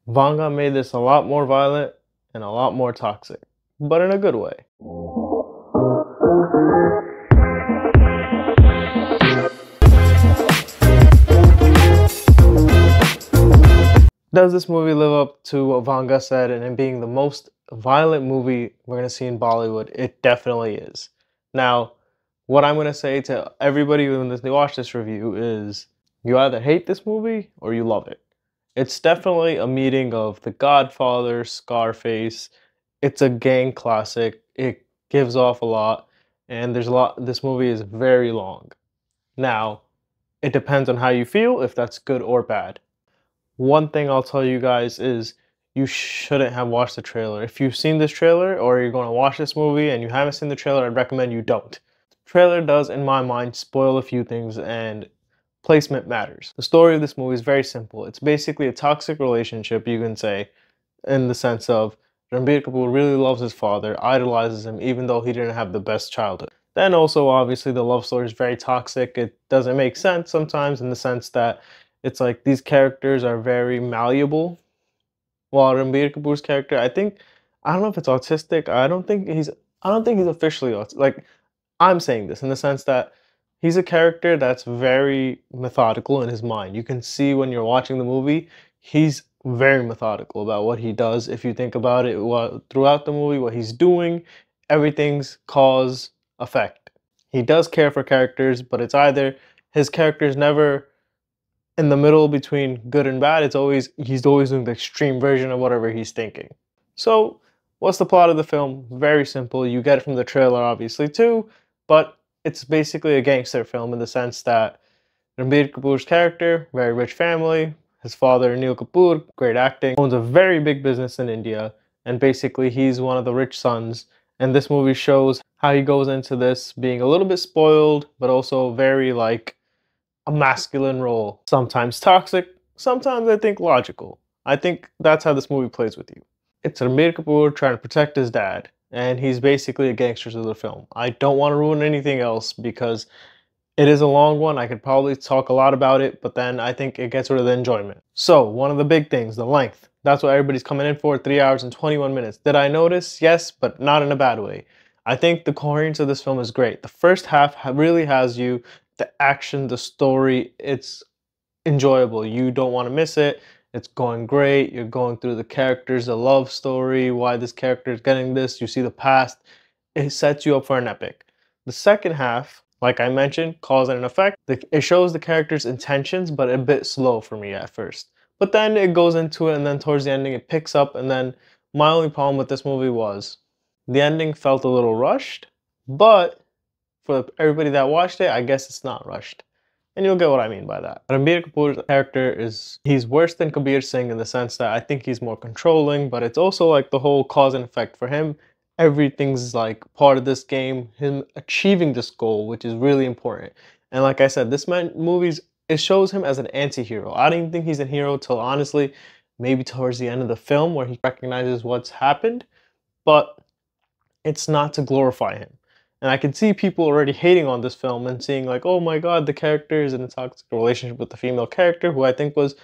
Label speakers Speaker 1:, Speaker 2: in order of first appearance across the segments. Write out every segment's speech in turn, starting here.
Speaker 1: Vanga made this a lot more violent and a lot more toxic, but in a good way. Does this movie live up to what Vanga said and it being the most violent movie we're going to see in Bollywood? It definitely is. Now, what I'm going to say to everybody when they watch this review is you either hate this movie or you love it. It's definitely a meeting of The Godfather, Scarface. It's a gang classic. It gives off a lot, and there's a lot. This movie is very long. Now, it depends on how you feel, if that's good or bad. One thing I'll tell you guys is you shouldn't have watched the trailer. If you've seen this trailer or you're going to watch this movie and you haven't seen the trailer, I'd recommend you don't. The trailer does, in my mind, spoil a few things, and placement matters. The story of this movie is very simple. It's basically a toxic relationship, you can say, in the sense of Ranbir Kapoor really loves his father, idolizes him, even though he didn't have the best childhood. Then also, obviously, the love story is very toxic. It doesn't make sense sometimes in the sense that it's like these characters are very malleable. While Ranbir Kapoor's character, I don't know if it's autistic. I don't think he's officially autistic. Like, I'm saying this in the sense that he's a character that's very methodical in his mind. You can see when you're watching the movie, he's very methodical about what he does. If you think about it, throughout the movie, what he's doing, everything's cause effect. He does care for characters, but it's either his character's never in the middle between good and bad. He's always doing the extreme version of whatever he's thinking. So, what's the plot of the film? Very simple. You get it from the trailer, obviously, too, but it's basically a gangster film in the sense that Ranbir Kapoor's character, very rich family, his father, Neil Kapoor, great acting, owns a very big business in India, and basically he's one of the rich sons. And this movie shows how he goes into this being a little bit spoiled, but also very like a masculine role. Sometimes toxic, sometimes I think logical. I think that's how this movie plays with you. It's Ranbir Kapoor trying to protect his dad, and he's basically a gangster of the film. I don't want to ruin anything else because it is a long one. I could probably talk a lot about it, but then I think it gets rid of the enjoyment. So, one of the big things, the length. That's what everybody's coming in for, 3 hours and 21 minutes. Did I notice? Yes, but not in a bad way. I think the coherence of this film is great. The first half really has you, the action, the story, it's enjoyable. You don't want to miss it. It's going great. You're going through the characters, the love story, why this character is getting this. You see the past. It sets you up for an epic. The second half, like I mentioned, cause and effect. It shows the character's intentions, but a bit slow for me at first. But then it goes into it, and then towards the ending, it picks up. And then my only problem with this movie was the ending felt a little rushed, but for everybody that watched it, I guess it's not rushed. And you'll get what I mean by that. Ranbir Kapoor's character he's worse than Kabir Singh in the sense that I think he's more controlling, but it's also like the whole cause and effect for him. Everything's like part of this game, him achieving this goal, which is really important. And like I said, it shows him as an anti-hero. I don't even think he's a hero till honestly, maybe towards the end of the film where he recognizes what's happened, but it's not to glorify him. And I can see people already hating on this film and seeing like, oh my god, the character is in a toxic relationship with the female character, who I think was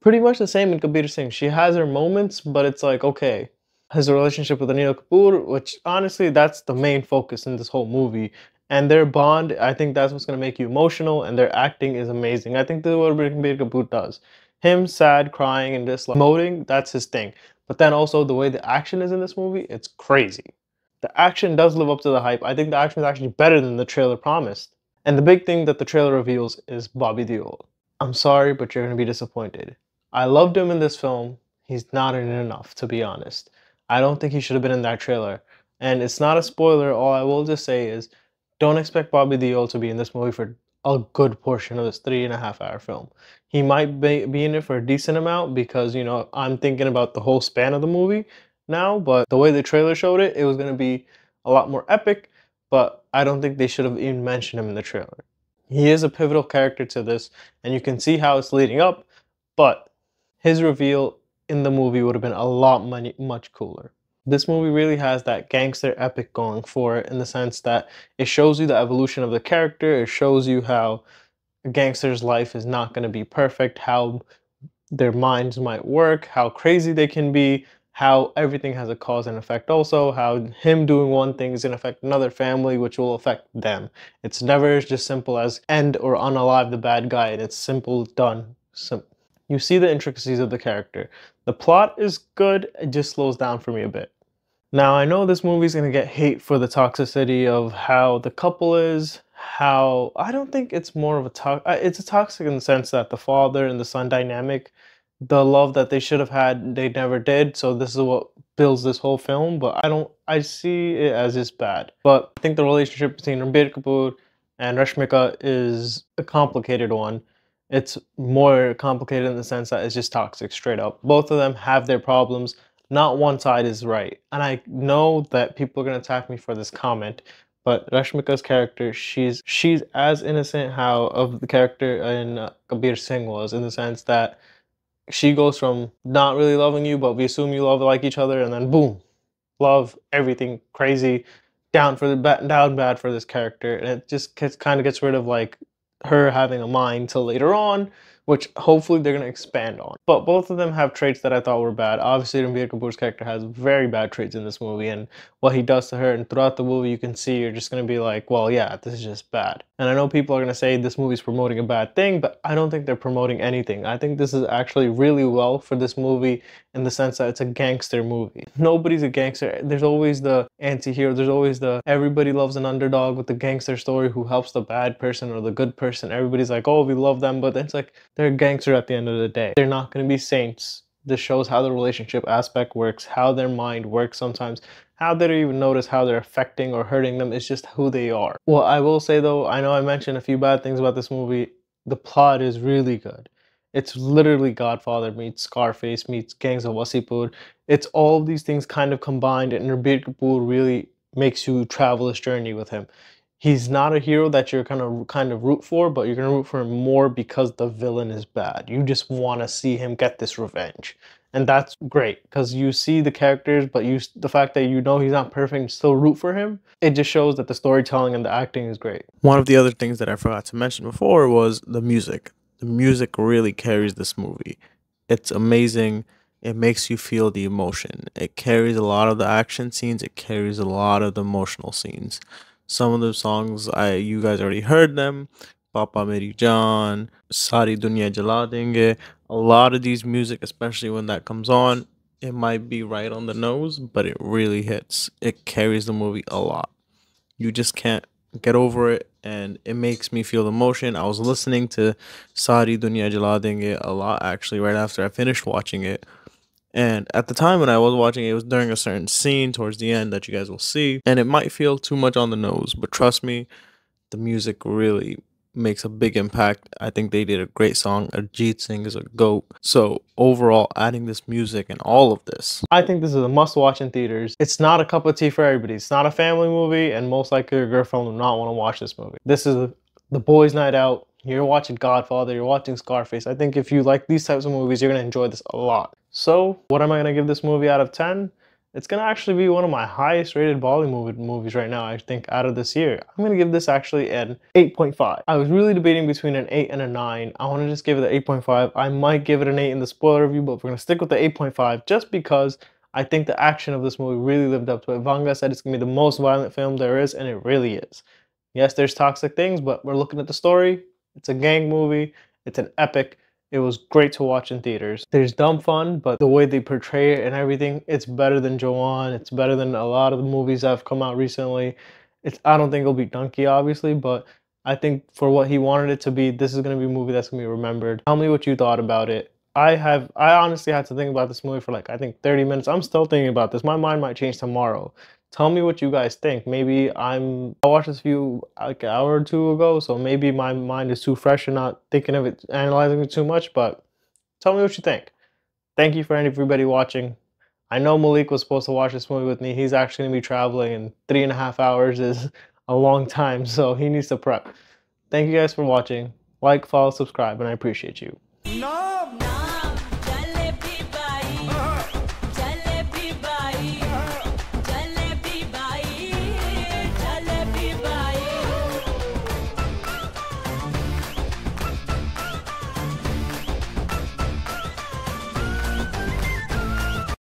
Speaker 1: pretty much the same in Kabir Singh. She has her moments, but it's like, okay, his relationship with Anil Kapoor, which honestly, that's the main focus in this whole movie. And their bond, I think that's what's going to make you emotional, and their acting is amazing. I think this is what Ranbir Kapoor does. Him sad, crying, and just like emoting, that's his thing. But then also the way the action is in this movie, it's crazy. The action does live up to the hype. I think the action is actually better than the trailer promised. And the big thing that the trailer reveals is Bobby Deol. I'm sorry, but you're going to be disappointed. I loved him in this film. He's not in it enough, to be honest. I don't think he should have been in that trailer. And it's not a spoiler. All I will just say is don't expect Bobby Deol to be in this movie for a good portion of this 3.5 hour film. He might be in it for a decent amount because, you know, I'm thinking about the whole span of the movie now, but the way the trailer showed it, it was going to be a lot more epic, but I don't think they should have even mentioned him in the trailer. He is a pivotal character to this, and you can see how it's leading up, but his reveal in the movie would have been a lot much cooler. This movie really has that gangster epic going for it in the sense that it shows you the evolution of the character, it shows you how a gangster's life is not going to be perfect, how their minds might work, how crazy they can be, how everything has a cause and effect also, how him doing one thing is going to affect another family, which will affect them. It's never just simple as end or unalive the bad guy, and it's simple, done. So you see the intricacies of the character. The plot is good, it just slows down for me a bit. Now, I know this movie's gonna get hate for the toxicity of how the couple is, how I don't think it's more of a it's a toxic in the sense that the father and the son dynamic, the love that they should have had, they never did. So this is what builds this whole film. But I see it as just bad. But I think the relationship between Ranbir Kapoor and Rashmika is a complicated one. It's more complicated in the sense that it's just toxic, straight up. Both of them have their problems, not one side is right. And I know that people are gonna attack me for this comment, but Rashmika's character, she's as innocent how of the character in Kabir Singh was, in the sense that she goes from not really loving you, but we assume you love like each other, and then boom, love, everything crazy, down for the down bad for this character, and it just kind of gets rid of like her having a mind till later on, which hopefully they're going to expand on. But both of them have traits that I thought were bad. Obviously, Ranbir Kapoor's character has very bad traits in this movie, and what he does to her, and throughout the movie you can see you're just going to be like, well, yeah, this is just bad. And I know people are going to say this movie's promoting a bad thing, but I don't think they're promoting anything. I think this is actually really well for this movie in the sense that it's a gangster movie. Nobody's a gangster. There's always the anti-hero. There's always the everybody loves an underdog with the gangster story who helps the bad person or the good person. Everybody's like, oh, we love them, but it's like they're a gangster at the end of the day. They're not going to be saints. This shows how the relationship aspect works, how their mind works sometimes, how they don't even notice how they're affecting or hurting them. It's just who they are. Well, I will say though, I know I mentioned a few bad things about this movie. The plot is really good. It's literally Godfather meets Scarface meets Gangs of Wasseypur. It's all of these things kind of combined, and Ranbir Kapoor really makes you travel this journey with him. He's not a hero that you're gonna kind of root for, but you're gonna root for him more because the villain is bad. You just want to see him get this revenge, and that's great because you see the characters, but the fact that you know he's not perfect and still root for him, it just shows that the storytelling and the acting is great.
Speaker 2: One of the other things that I forgot to mention before was the music. The music really carries this movie. It's amazing. It makes you feel the emotion. It carries a lot of the action scenes. It carries a lot of the emotional scenes. Some of the songs you guys already heard them. Papa Meri Jaan, Sari Dunya Jala Denge. A lot of these music, especially when that comes on, it might be right on the nose, but it really hits. It carries the movie a lot. You just can't get over it, and it makes me feel emotion. I was listening to Sari Dunya Jala Denge a lot actually right after I finished watching it. And at the time when I was watching it, it was during a certain scene towards the end that you guys will see. And it might feel too much on the nose, but trust me, the music really makes a big impact. I think they did a great song. Ajit Singh is a GOAT. So overall, adding this music and all of this,
Speaker 1: I think this is a must watch in theaters. It's not a cup of tea for everybody. It's not a family movie, and most likely your girlfriend will not want to watch this movie. This is the boys' night out. You're watching Godfather, you're watching Scarface. I think if you like these types of movies, you're going to enjoy this a lot. So, what am I going to give this movie out of 10? It's going to actually be one of my highest rated Bollywood movies right now, I think, out of this year. I'm going to give this actually an 8.5. I was really debating between an 8 and a 9. I want to just give it an 8.5. I might give it an 8 in the spoiler review, but we're going to stick with the 8.5 just because I think the action of this movie really lived up to it. Vanga said it's going to be the most violent film there is, and it really is. Yes, there's toxic things, but we're looking at the story. It's a gang movie. It's an epic. It was great to watch in theaters. There's dumb fun, but the way they portray it and everything, it's better than Joanne. It's better than a lot of the movies that have come out recently. I don't think it'll be Donkey, obviously, but I think for what he wanted it to be, this is going to be a movie that's going to be remembered. Tell me what you thought about it. I honestly had to think about this movie for like, I think 30 minutes. I'm still thinking about this. My mind might change tomorrow. Tell me what you guys think. Maybe I watched this like an hour or two ago, so maybe my mind is too fresh and not thinking of it, analyzing it too much, but tell me what you think. Thank you for everybody watching. I know Malik was supposed to watch this movie with me. He's actually going to be traveling, and 3.5 hours is a long time, so he needs to prep. Thank you guys for watching. Like, follow, subscribe, and I appreciate you.